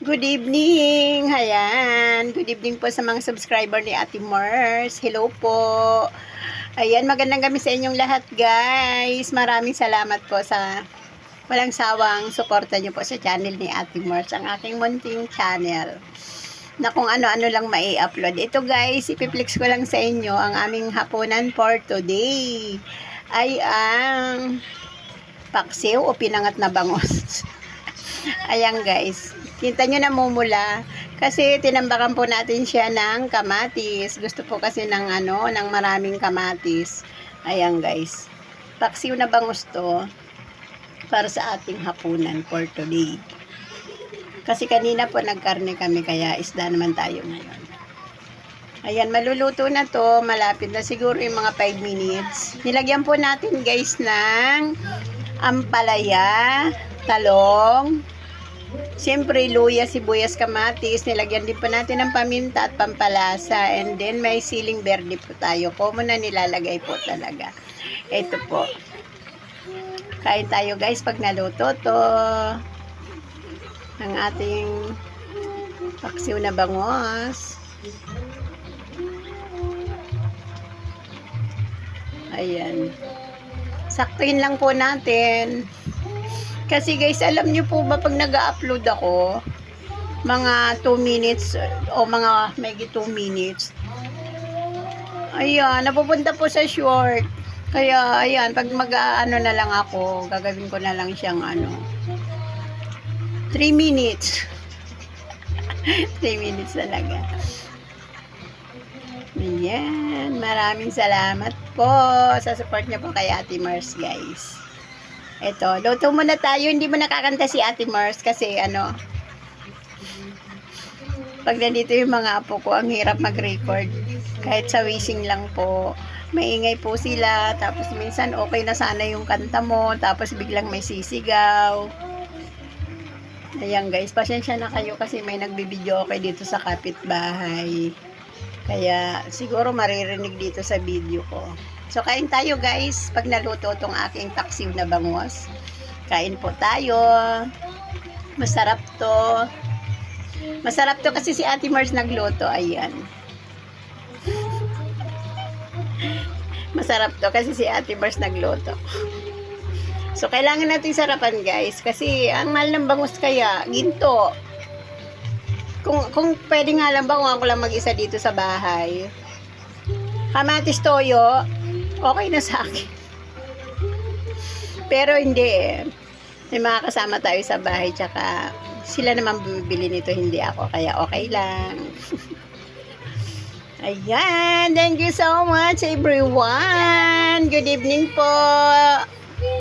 Good evening! Ayan. Good evening po sa mga subscriber ni Ate Mars. Hello po. Ayan, magandang gabi sa inyong lahat, guys. Maraming salamat po sa walang sawang suporta nyo po sa channel ni Ate Mars, ang aking munting channel na kung ano-ano lang mai-upload. Ito, guys, ipiplex ko lang sa inyo ang aming hapunan for today. Ay ang paksiw o pinangat na bangos. Ayan, guys. Kita nyo namumula kasi tinambakan po natin siya ng kamatis. Gusto po kasi ng ng maraming kamatis. Ayan, guys. Paksiw na bangus to para sa ating hapunan for today. Kasi kanina po nagkarne kami kaya isda naman tayo ngayon. Ayan, maluluto na to. Malapit na siguro yung mga 5 minutes. Nilagyan po natin, guys, ng ampalaya, talong, siyempre, luya, sibuyas, kamatis. Nilagyan din po natin ng paminta at pampalasa. And then, may siling berde po tayo. Common na nilalagay po talaga. Ito po. Kain tayo, guys, pag naluto to. Ang ating paksiw na bangos. Ayan. Saktuin lang po natin. Kasi guys, alam nyo po ba pag nag-upload ako, mga 2 minutes o mga maybe 2 minutes, ayan, napupunta po sa short. Kaya, ayan, pag mag-ano na lang ako, gagawin ko na lang siyang 3 minutes. 3 minutes talaga. Ayan, maraming salamat po sa support niyo po kay Ate Mars, guys. Ito, luto muna tayo. Hindi mo nakakanta si Ate Mars kasi pag nandito yung mga apo ko, ang hirap mag-record. Kahit sa wishing lang po. Maingay po sila. Tapos minsan okay na sana yung kanta mo. Tapos biglang may sisigaw. Ayan, guys, pasensya na kayo kasi may nagbibideo okay dito sa kapitbahay. Kaya siguro maririnig dito sa video ko. So, kain tayo, guys. Pag naluto itong aking paksiw na bangos. Kain po tayo. Masarap to. Masarap to kasi si Ate Mars nagluto. Ayan. Masarap to kasi si Ate Mars nagluto. So, kailangan natin sarapan, guys. Kasi, ang mahal ng bangus kaya, ginto. Kung pwede nga lang ba kung ako lang mag-isa dito sa bahay. Kamatis toyo, okay na sa akin. Pero hindi eh. May mga kasama tayo sa bahay, tsaka sila naman bumibili nito, hindi ako. Kaya okay lang. Ayan. Thank you so much, everyone. Good evening po.